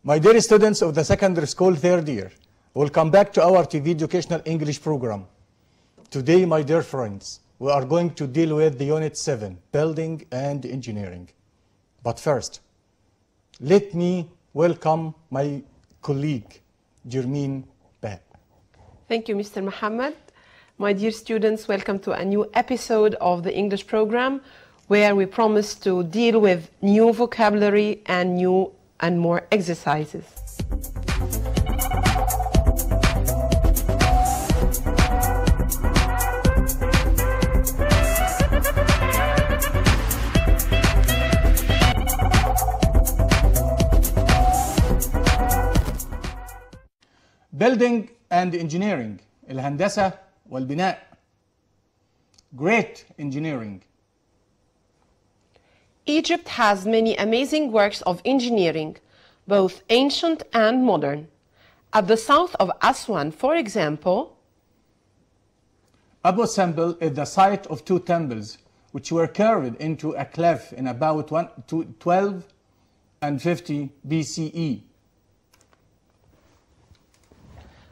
My dear students of the secondary school third year, welcome back to our TV educational English program. Today, my dear friends, we are going to deal with the Unit 7, Building and Engineering. But first, let me welcome my colleague, أ-جيرمين بهاء. Thank you, Mr. Muhammad. My dear students, welcome to a new episode of the English program where we promise to deal with new vocabulary and new and more exercises. Building and Engineering, الهندسة والبناء. Great engineering. Egypt has many amazing works of engineering, both ancient and modern. At the south of Aswan, for example, Abu Simbel is the site of two temples which were carved into a cliff in about 12 and 50 BCE.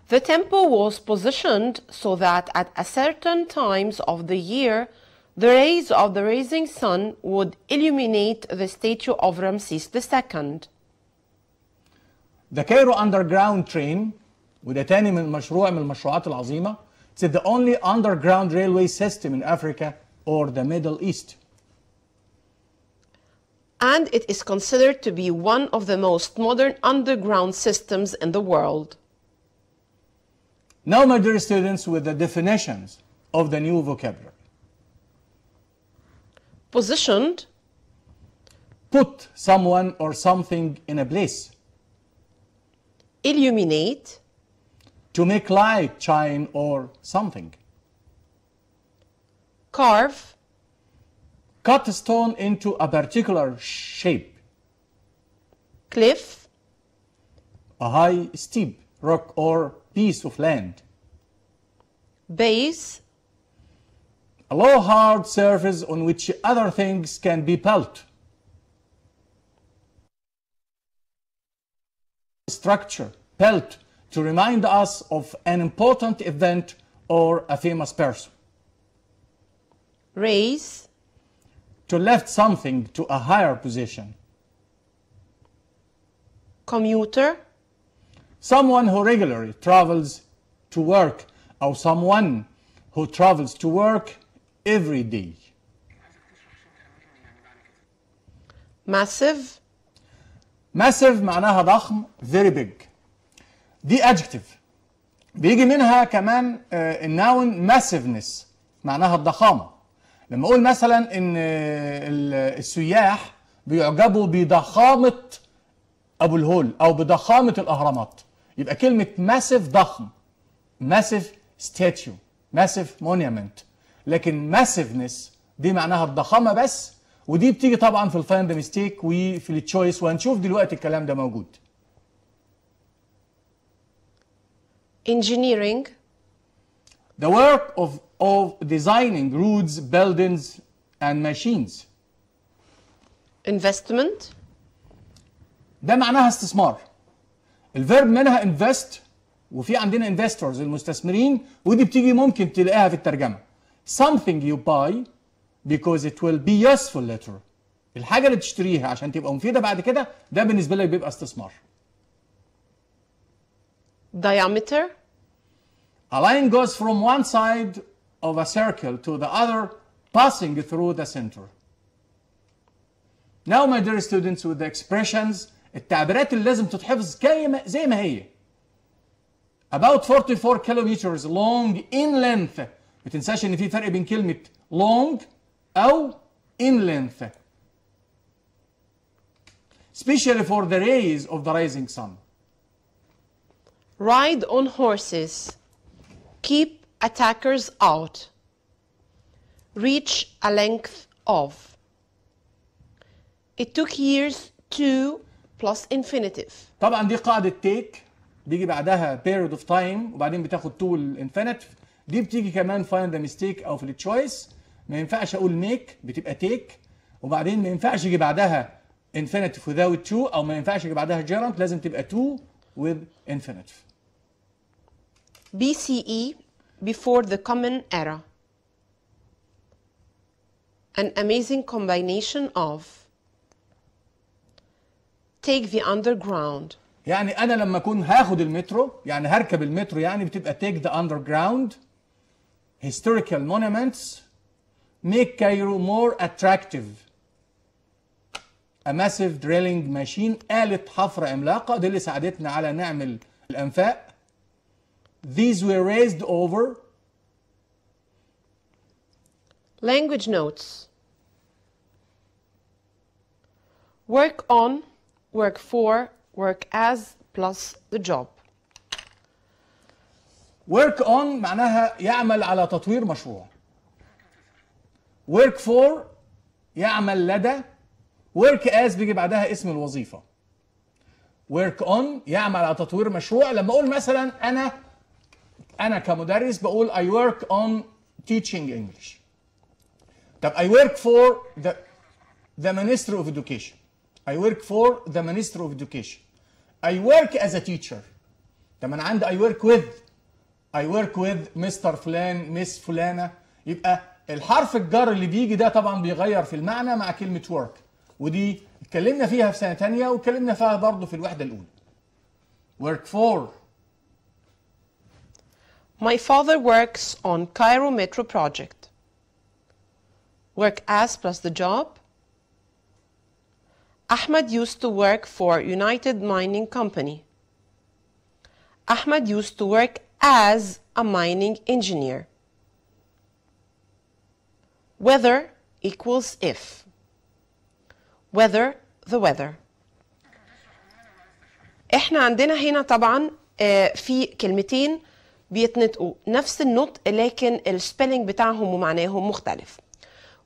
the temple was positioned so that at a certain times of the year, the rays of the rising sun would illuminate the statue of Ramses II. The Cairo Underground Train وده تاني من المشروعات العظيمة. It's the only underground railway system in Africa or the Middle East. And it is considered to be one of the most modern underground systems in the world. Now, my dear students, with the definitions of the new vocabulary. Positioned. Put someone or something in a place. Illuminate. To make light shine or something. Carve. Cut stone into a particular shape. Cliff. A high, steep rock or piece of land. Base. A low, hard surface on which other things can be built. Structure, built, to remind us of an important event or a famous person. Raise. To lift something to a higher position. Commuter. Someone who regularly travels to work, or someone who travels to work every day. Massive. Massive معناها ضخم, very big. دي adjective. بيجي منها كمان الناون massiveness معناها الضخامة. لما أقول مثلا إن السياح بيعجبوا بضخامة أبو الهول أو بضخامة الأهرامات، يبقى كلمة massive ضخم، massive statue، massive monument. لكن massiveness دي معناها الضخامة بس، ودي بتيجي طبعا في الفايند ميستيك وفي التشويس، وهنشوف دلوقتي الكلام ده موجود. Engineering. The work of designing roads, buildings and machines. Investment. ده معناها استثمار. الفيرب منها invest، وفي عندنا investors المستثمرين، ودي بتيجي ممكن تلاقيها في الترجمة. Something you buy because it will be useful later. الحاجة اللي تشتريها عشان تبقى مفيدة بعد كده، ده بالنسبة لك بيبقى استثمار. Diameter. A line goes from one side of a circle to the other, passing through the center. Now, my dear students, with the expressions، التعبيرات اللي لازم تتحفظ زي ما هي. About 44 kilometers long in length. ما تنساش ان في فرق بين كلمة long أو in length. Especially for the rays of the rising sun. Ride on horses. Keep attackers out. Reach a length of. It took years to plus infinitive. طبعا دي قاعدة take، بيجي بعدها period of time وبعدين بتاخد to الانفينيتيف. دي بتيجي كمان find the mistake او في التشويس. ما ينفعش اقول make، بتبقى take، وبعدين ما ينفعش يجي بعدها infinitive without to، او ما ينفعش يجي بعدها gerund، لازم تبقى to with infinitive. BCE, before the common era. An amazing combination of. Take the underground. يعني انا لما اكون هاخد المترو، يعني هركب المترو، يعني بتبقى take the underground. Historical monuments make Cairo more attractive. A massive drilling machine، آلة حفر عملاقة، دي اللي ساعدتنا على نعمل الأنفاق. These were raised over. Language notes. Work on, work for, work as plus the job. Work on معناها يعمل على تطوير مشروع. Work for يعمل لدى. Work as بيجي بعدها اسم الوظيفة. Work on يعمل على تطوير مشروع. لما أقول مثلا أنا كمدرس بقول I work on teaching English. طب I work for the Ministry of Education. I work for the Ministry of Education. I work as a teacher. طب أنا عندي I work with Mr. فلان مس فلانة. يبقى الحرف الجر اللي بيجي ده طبعا بيغير في المعنى مع كلمة work، ودي اتكلمنا فيها في سنة تانية واتكلمنا فيها برضه في الوحدة الأولى. Work for. My father works on Cairo Metro project. Work as plus the job. Ahmed used to work for United Mining Company. Ahmed used to work as a mining engineer. Whether equals if. Whether the weather. احنا عندنا هنا طبعا في كلمتين بيتنطقوا نفس النطق لكن السبيلنج بتاعهم ومعناهم مختلف.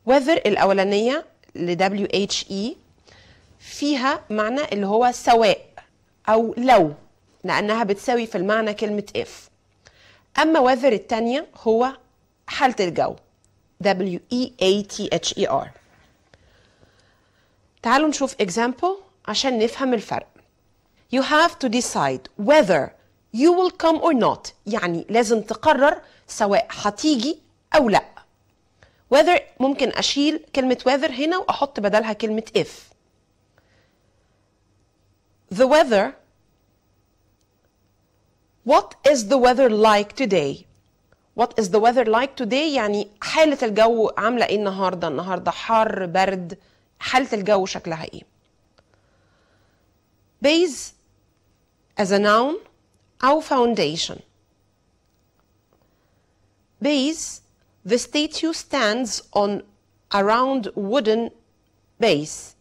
whether الأولانية ل WHE فيها معنى اللي هو سواء أو لو، لأنها بتساوي في المعنى كلمة if. أما whether التانية هو حالة الجو WEATHER. تعالوا نشوف example عشان نفهم الفرق. You have to decide whether you will come or not، يعني لازم تقرر سواء هتيجي أو لأ. whether ممكن أشيل كلمة whether هنا وأحط بدلها كلمة if. The weather. What is the weather like today? What is the weather like today يعني حالة الجو عاملة ايه النهاردة؟ النهاردة حر برد، حالة الجو شكلها ايه؟ Base as a noun أو foundation. Base, the statue stands on a round wooden base.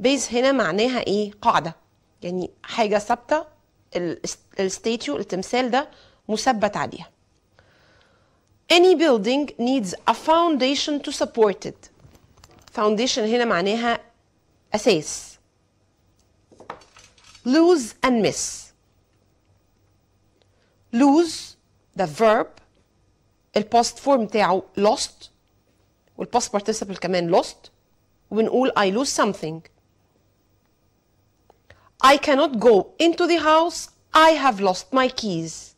Base هنا معناها ايه؟ قاعدة، يعني حاجة ثابتة، الستاتيو التمثال ده مثبت عليها. Any building needs a foundation to support it. Foundation هنا معناها أساس. Lose and miss. Lose the verb الباست فورم بتاعه lost والباست participle كمان lost، وبنقول I lose something. I cannot go into the house. I have lost my keys.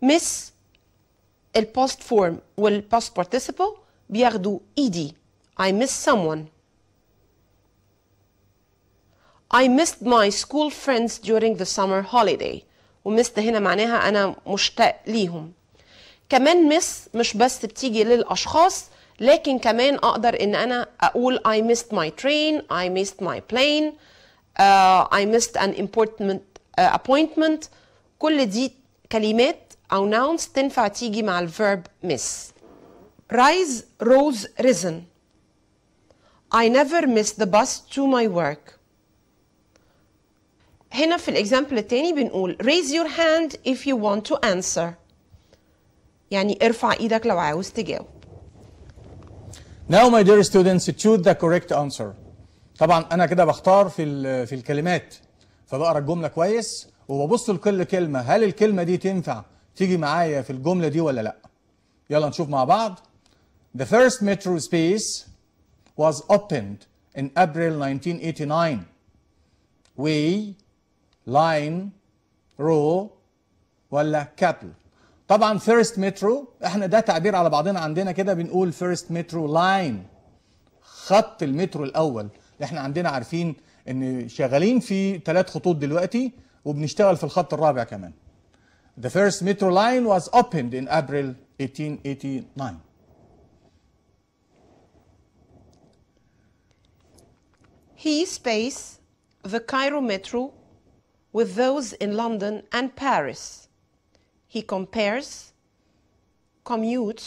Miss الباست فورم والباست participle بياخدوا ed. I miss someone. I missed my school friends during the summer holiday. وmissed هنا معناها أنا مشتاق ليهم. كمان miss مش بس بتيجي للأشخاص، لكن كمان أقدر إن أنا أقول I missed my train, I missed my plane, I missed an important appointment. كل دي كلمات أو nouns تنفع تيجي مع الverb miss. Rise, rose, risen. I never miss the bus to my work. هنا في الإكزامبل التاني بنقول raise your hand if you want to answer. يعني ارفع إيدك لو عاوز تجاوب. Now my dear students, choose the correct answer. طبعا أنا كده بختار في الكلمات، فبقرا الجملة كويس وببص لكل كلمة، هل الكلمة دي تنفع تيجي معايا في الجملة دي ولا لأ؟ يلا نشوف مع بعض. The first metro space was opened in April 1989. way, line, row ولا couple. طبعا first metro احنا ده تعبير على بعضنا عندنا كده بنقول first metro line، خط المترو الاول اللي احنا عندنا عارفين ان شغالين في 3 خطوط دلوقتي وبنشتغل في الخط الرابع كمان. The first metro line was opened in April 1889. He space the Cairo metro with those in London and Paris. He compares, commutes,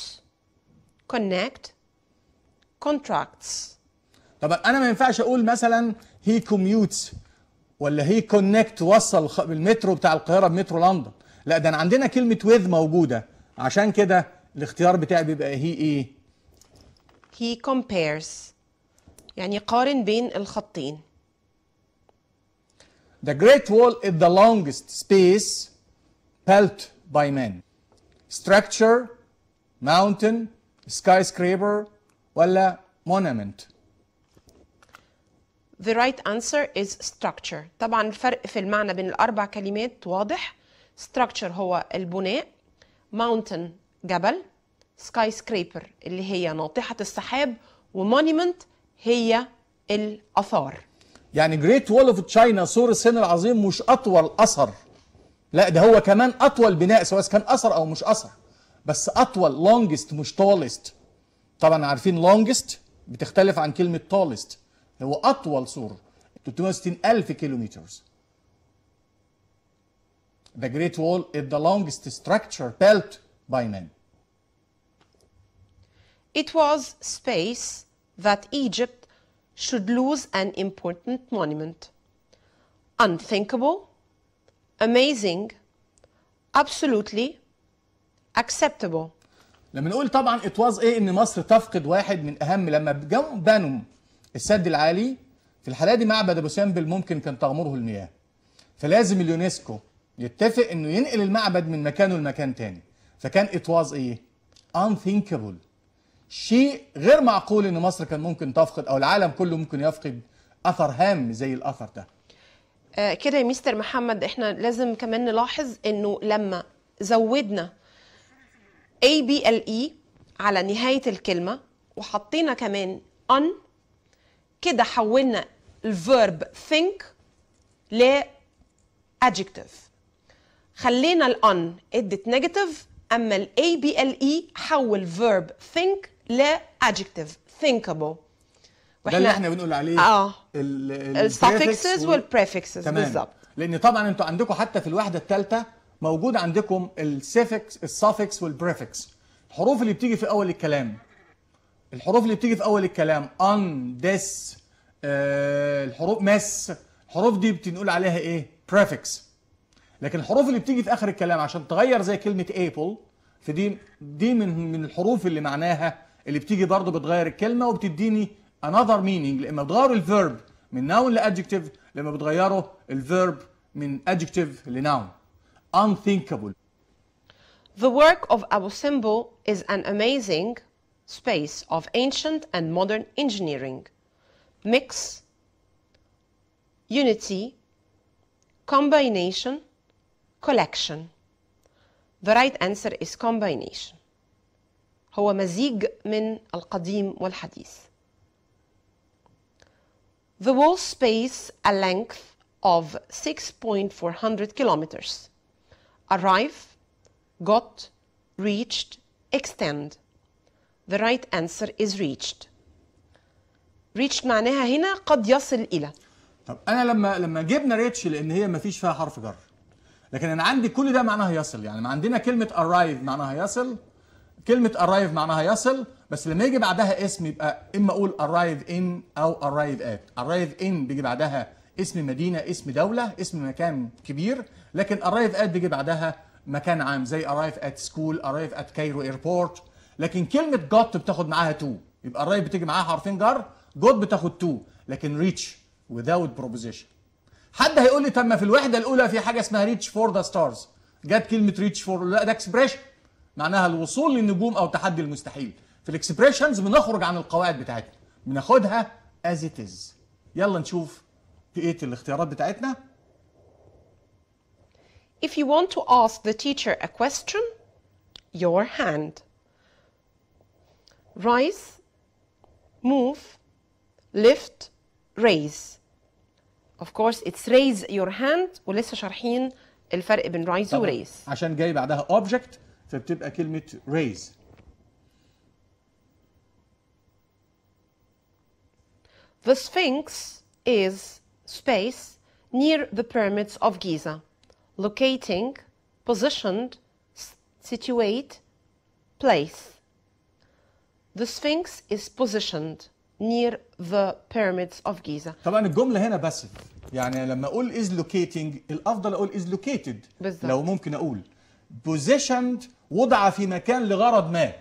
connect, contracts. طبعا انا ما ينفعش اقول مثلا he commutes ولا he connect وصل بالمترو بتاع القاهره بمترو لندن، لا ده انا عندنا كلمه with موجوده، عشان كده الاختيار بتاعي بيبقى he ايه؟ He compares يعني قارن بين الخطين. The Great Wall is the longest space built by man. Structure, mountain, skyscraper ولا monument. The right answer is structure. طبعا الفرق في المعنى بين الأربع كلمات واضح. Structure هو البناء، mountain جبل، skyscraper اللي هي ناطحة السحاب، وmonument هي الآثار. يعني Great Wall of China سور الصين العظيم مش أطول أثر، لا ده هو كمان أطول بناء سواء كان أثر أو مش أثر، بس أطول longest مش tallest. طبعا عارفين longest بتختلف عن كلمة tallest، هو أطول سور 360,000 كيلومتر. The Great Wall is the longest structure built by man. It was space that Egypt should lose an important monument. Unthinkable, amazing, absolutely, acceptable. لما نقول طبعا it was ايه ان مصر تفقد واحد من اهم لما بنوا السد العالي في الحالة دي معبد ابو سمبل ممكن كان تغمره المياه، فلازم اليونسكو يتفق انه ينقل المعبد من مكانه لمكان تاني، فكان it was ايه؟ unthinkable، شيء غير معقول ان مصر كان ممكن تفقد او العالم كله ممكن يفقد اثر هام زي الاثر ده. كده يا مستر محمد احنا لازم كمان نلاحظ انه لما زودنا ABLE على نهاية الكلمة وحطينا كمان on كده حولنا الفيرب think ل adjective. خلينا ال on ادت negative، اما ال ABLE حول verb think ل adjective thinkable. ده اللي احنا بنقول عليه السفكسز والبريفكسز بالظبط. لان طبعا انتوا عندكم حتى في الوحده الثالثه موجود عندكم السفكس والبريفكس، الحروف اللي بتيجي في اول الكلام، الحروف اللي بتيجي في اول الكلام on this الحروف مس، الحروف دي بنقول عليها ايه؟ بريفكس. لكن الحروف اللي بتيجي في اخر الكلام عشان تغير زي كلمه ايبل، فدي من الحروف اللي معناها اللي بتيجي برضه بتغير الكلمه وبتديني another meaning. لما بتغيروا الفيرب من noun لادجكتيف، لما بتغيروا الفيرب من adjective لnoun. unthinkable. The work of Abu Simbel is an amazing space of ancient and modern engineering, mix, unity, combination, collection. The right answer is combination. هو مزيج من القديم والحديث. The wall space a length of 6.400 kilometers. Arrive, got, reached, extend. The right answer is reached. reached معناها هنا قد يصل إلى. طب أنا لما جبنا ريتش لأن هي ما فيش فيها حرف جر، لكن أنا عندي كل ده معناها يصل، يعني ما عندنا كلمة arrive معناها يصل، كلمة arrive معناها يصل، بس لما يجي بعدها اسم يبقى إما أقول arrive in أو arrive at. arrive in بيجي بعدها اسم مدينة، اسم دولة، اسم مكان كبير، لكن arrive at بيجي بعدها مكان عام زي arrive at school، arrive at Cairo airport. لكن كلمة got بتاخد معاها to، يبقى arrive بتيجي معاها حرفين جر، got بتاخد to، لكن reach without preposition. حد هيقول لي طب ما في الوحدة الأولى في حاجة اسمها reach for the stars، جت كلمة reach for، لا ده expression معناها الوصول للنجوم أو تحدي المستحيل. في الاكسبريشنز بنخرج عن القواعد بتاعتنا، بناخدها as it is. يلا نشوف بقية الاختيارات بتاعتنا. If you want to ask the teacher a question, your hand. Rise, move, lift, raise. Of course it's raise your hand ولسه شارحين الفرق بين raise و raise. عشان جاي بعدها object فبتبقى كلمة raise. The Sphinx is space near the pyramids of Giza, locating, positioned, situate, place. The Sphinx is positioned near the pyramids of Giza. طبعا الجملة هنا باسف، يعني لما اقول is locating الافضل اقول is located. بالظبط. لو ممكن اقول positioned وضع في مكان لغرض ما.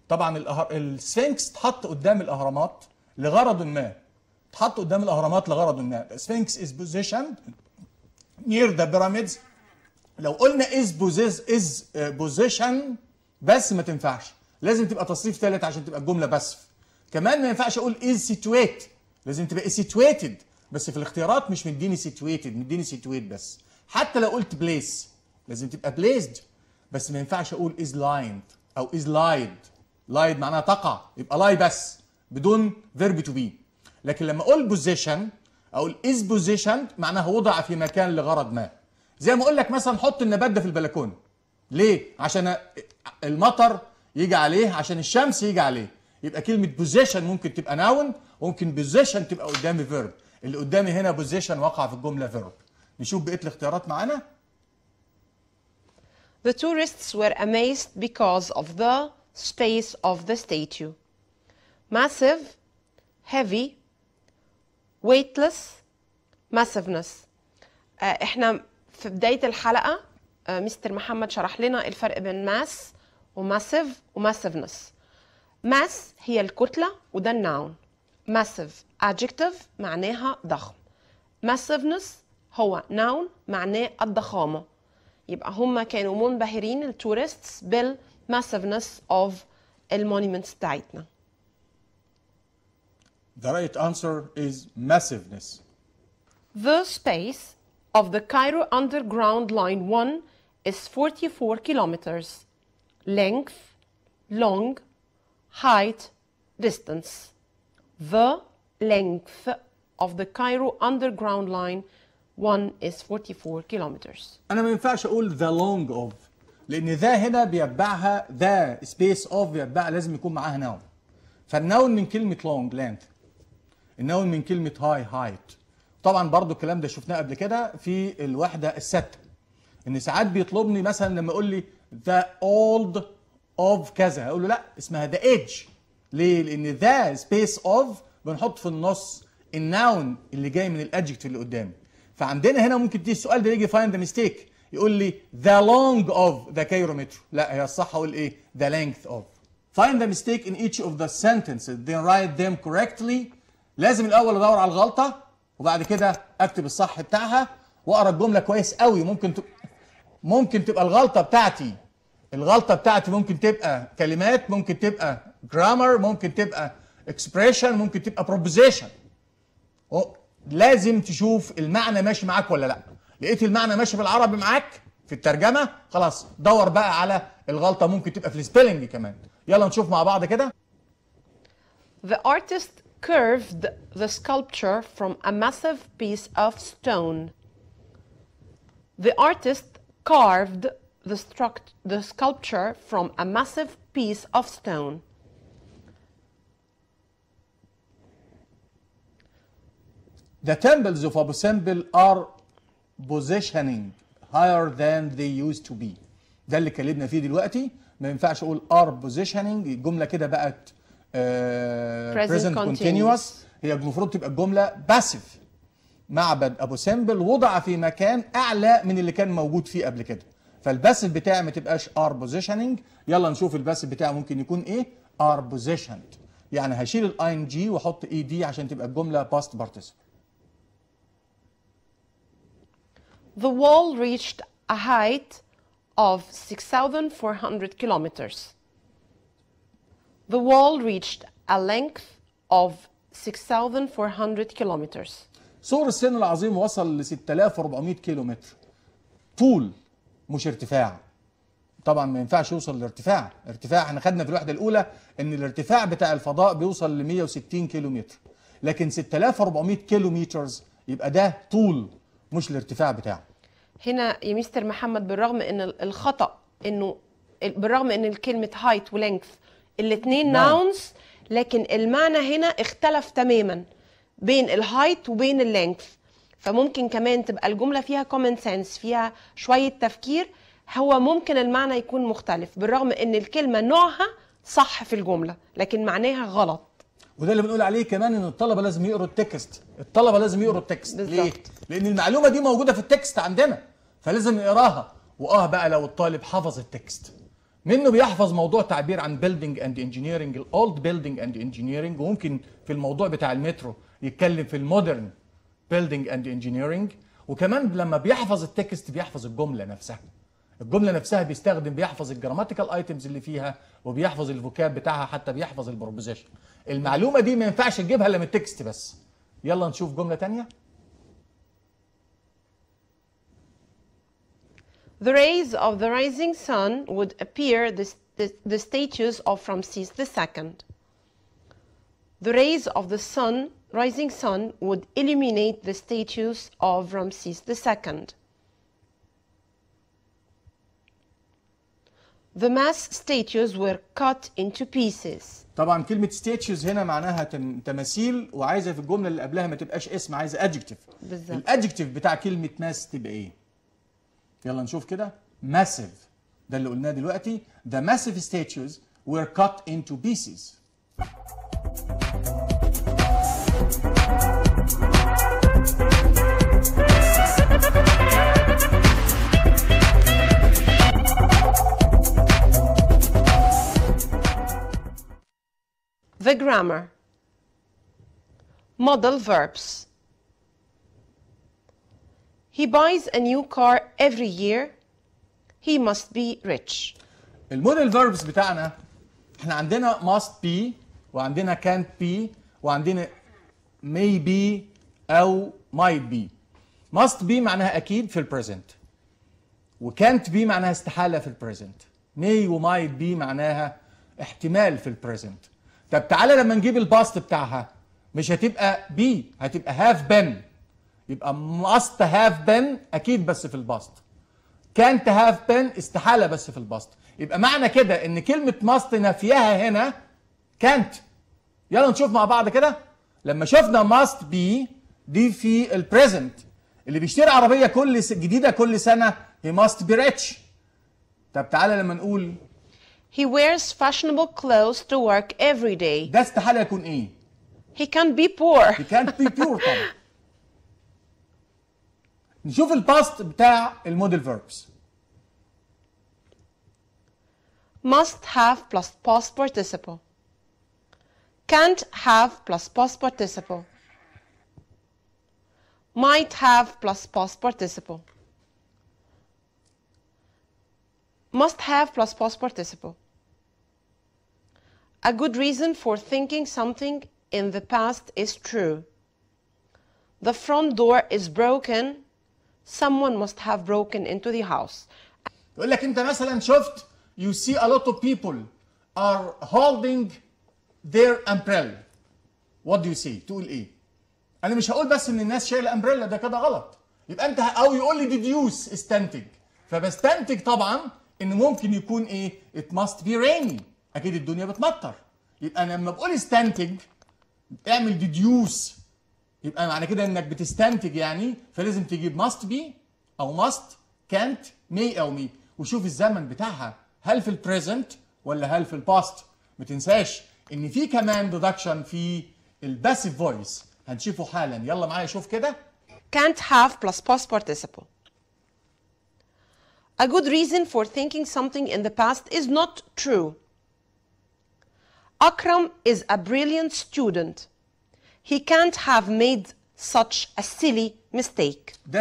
طبعا السفنكس اتحط قدام الاهرامات لغرض ما. اتحط قدام الاهرامات لغرض ما. The Sphinx is positioned near the pyramids. لو قلنا is position بس ما تنفعش، لازم تبقى تصريف ثالث عشان تبقى الجمله باسف. كمان ما ينفعش اقول is situate، لازم تبقى situated، بس في الاختيارات مش مديني situated، مديني situate بس. حتى لو قلت place لازم تبقى placed، بس ما ينفعش اقول is lined او is lied. lied معناها تقع، يبقى lie بس بدون verb to be. لكن لما اقول position اقول is positioned معناها وضع في مكان لغرض ما. زي ما اقول لك مثلا حط النبات ده في البلكونه. ليه؟ عشان المطر يجي عليه، عشان الشمس يجي عليه. يبقى كلمة position ممكن تبقى noun، وممكن position تبقى قدامي verb. اللي قدامي هنا position وقع في الجملة verb. نشوف بقية الاختيارات معانا. The tourists were amazed because of the space of the statue. Massive, heavy, weightless, massiveness. احنا في بداية الحلقة مستر محمد شرح لنا الفرق بين ماس وماسيف وماسيفنس. ماس هي الكتلة وده الناون. ماسيف adjective معناها ضخم. ماسيفنس هو ناون معناه الضخامة. يبقى هم كانوا منبهرين التورستس بالماسيفنس of المونيمنتس بتاعتنا. The right answer is massiveness. The space of the Cairo Underground Line 1 is 44 kilometers. Length, long, height, distance. The length of the Cairo Underground Line 1 is 44 kilometers. أنا ما ينفعش أقول the long of، لأن ذا هنا بيتبعها ذا space of بيتبعها لازم يكون معاها noun. فالنون من كلمة long length. النون من كلمة high height. طبعا برضو الكلام ده شفناه قبل كده في الوحدة الستة. إن ساعات بيطلبني مثلا لما يقول لي the old of كذا، أقول له لا اسمها the edge. ليه؟ لأن the space of بنحط في النص الناون اللي جاي من الادجكتيف اللي قدامي. فعندنا هنا ممكن تيجي السؤال ده يجي find the mistake، يقول لي the long of the Cairo metro. لا هي الصح أقول إيه؟ the length of. Find the mistake in each of the sentences then write them correctly. لازم الأول أدور على الغلطة وبعد كده أكتب الصح بتاعها وأقرأ الجملة كويس قوي. ممكن تبقى الغلطة بتاعتي ممكن تبقى كلمات، ممكن تبقى grammar، ممكن تبقى expression، ممكن تبقى proposition. لازم تشوف المعنى ماشي معاك ولا لا. لقيت المعنى ماشي بالعربي معاك في الترجمة خلاص دور بقى على الغلطة، ممكن تبقى في السبيلنج كمان. يلا نشوف مع بعض كده. The artist curved the sculpture from a massive piece of stone. The artist carved the sculpture from a massive piece of stone. The temples of Abu Simbel are positioning higher than they used to be. ده اللي اتكلمنا فيه دلوقتي. ما ينفعش اقول are positioning، الجمله كده بقت present continuous. هي المفروض تبقى الجمله passive. معبد ابو سمبل وضع في مكان اعلى من اللي كان موجود فيه قبل كده. فالباسف بتاعي ما تبقاش are positioning. يلا نشوف الباسف بتاعي ممكن يكون ايه. are positioned. يعني هشيل الاي ان جي واحط اي دي عشان تبقى الجمله past participle. The wall reached a height of 6,400 kilometers. The wall reached a length of 6,400 kilometers. سور الصين العظيم وصل ل 6400 كيلو متر طول مش ارتفاع. طبعا ما ينفعش يوصل لارتفاع، ارتفاع احنا خدنا في الوحده الاولى ان الارتفاع بتاع الفضاء بيوصل ل 160 كيلو متر، لكن 6400 كيلو مترز يبقى ده طول مش الارتفاع بتاعه. هنا يا مستر محمد بالرغم ان الخطأ انه بالرغم ان الكلمة height ولينث الاثنين ناونز، لكن المعنى هنا اختلف تماما بين الهايت وبين اللينث. فممكن كمان تبقى الجملة فيها common sense، فيها شوية تفكير، هو ممكن المعنى يكون مختلف بالرغم ان الكلمة نوعها صح في الجملة لكن معناها غلط. وده اللي بنقول عليه كمان ان الطلبة لازم يقروا التكست، الطلبة لازم يقروا التكست. بالزبط. ليه؟ لان المعلومة دي موجودة في التكست عندنا فلازم نقراها. بقى لو الطالب حفظ التكست منه بيحفظ موضوع تعبير عن building and engineering، الاولد building and engineering، وممكن في الموضوع بتاع المترو يتكلم في المودرن building and engineering. وكمان لما بيحفظ التكست بيحفظ الجملة نفسها، الجملة نفسها بيحفظ الجراماتيكال ايتمز اللي فيها وبيحفظ الفوكاب بتاعها، حتى بيحفظ البروبوزيشن. المعلومة دي ما ينفعش تجيبها الا من التكست بس. يلا نشوف جملة تانية. The rays of the rising sun would appear the statues of Ramses II. The rays of the rising sun would illuminate the statues of Ramses II. The mass statues were cut into pieces. طبعا كلمة statues هنا معناها تماثيل، وعايزة في الجملة اللي قبلها ما تبقاش اسم، عايزة adjective. بالظبط. الادجكتيف بتاع كلمة mass تبقى ايه؟ يلا نشوف كده. massive ده اللي قلناه دلوقتي. The massive statues were cut into pieces. The grammar. Modal verbs. He buys a new car every year. He must be rich. الموديل فيربس بتاعنا احنا عندنا must be وعندنا can't be وعندنا may be او might be. must be معناها اكيد في البريزنت، وcan't be معناها استحالة في البريزنت. may و might be معناها احتمال في البريزنت. طب تعالى لما نجيب الباست بتاعها مش هتبقى be، هتبقى have been. يبقى must have been اكيد بس في الباست، can't have been استحالة بس في الباست. يبقى معنى كده ان كلمة must نفيها هنا can't. يلا نشوف مع بعض كده. لما شفنا must be دي في البريزنت، اللي بيشتري عربية جديدة كل سنة he must be rich. طب تعالى لما نقول He wears fashionable clothes to work every day. ده استحالة يكون ايه؟ He can't be poor. he can't be pure طبعا. نشوف الباست بتاع الموديل فيربس. Must have plus past participle. Can't have plus past participle. Might have plus past participle. Must have plus past participle. A good reason for thinking something in the past is true. The front door is broken. Someone must have broken into the house. يقول لك انت مثلا شفت you see a lot of people are holding their umbrella. What do you see؟ تقول ايه؟ انا مش هقول بس ان الناس شايله امبريلا، ده كده غلط. يبقى انت او يقول لي deduce استنتج. فبستنتج طبعا ان ممكن يكون ايه؟ it must be rainy. اكيد الدنيا بتمطر. يبقى انا لما بقول استنتج اعمل deduce، يبقى معنى كده انك بتستنتج يعني، فلازم تجيب must be او must can't may او me، وشوف الزمن بتاعها هل في البريزنت ولا هل في الباست. ما تنساش ان في كمان deduction في الباسيف فويس هنشوفه حالا. يلا معايا شوف كده. Can't have plus past participle. A good reason for thinking something in the past is not true. Akram is a brilliant student. He can't have made such a silly mistake. ده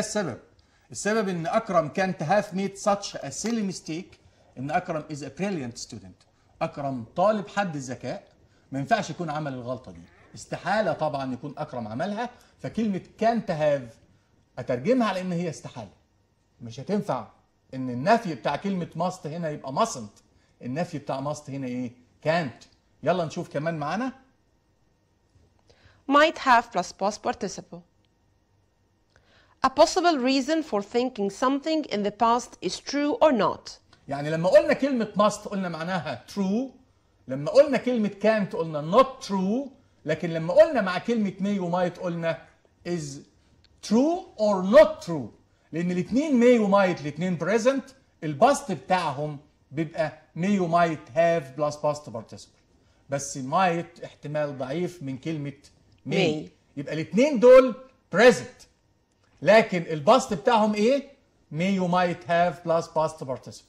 السبب ان اكرم can't have made such a silly mistake ان اكرم is a brilliant student. اكرم طالب حد الذكاء، ما ينفعش يكون عمل الغلطه دي. استحالة طبعا يكون أكرم عملها، فكلمة كانت هاف أترجمها على إن هي استحالة. مش هتنفع إن النفي بتاع كلمة must هنا يبقى mustn't، النفي بتاع must هنا إيه؟ can't. يلا نشوف كمان معانا. might have plus past participle. A possible reason for thinking something in the past is true or not. يعني لما قلنا كلمة must قلنا معناها true، لما قلنا كلمة can't قلنا not true، لكن لما قلنا مع كلمة may و might قلنا is true or not true، لأن الاثنين may و might الاثنين present، الباست بتاعهم بيبقى may و might have plus past participle، بس might احتمال ضعيف من كلمة may. يبقى الاثنين دول present، لكن الباست بتاعهم ايه؟ may و might have plus past participle.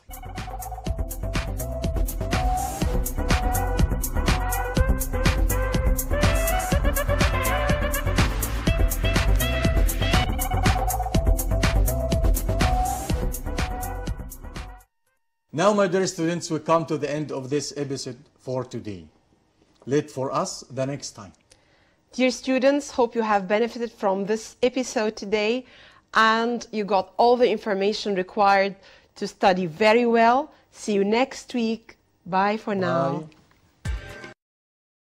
Now, my dear students, we come to the end of this episode for today. Late for us the next time. Dear students, hope you have benefited from this episode today and you got all the information required to study very well. See you next week. Bye for now. Bye.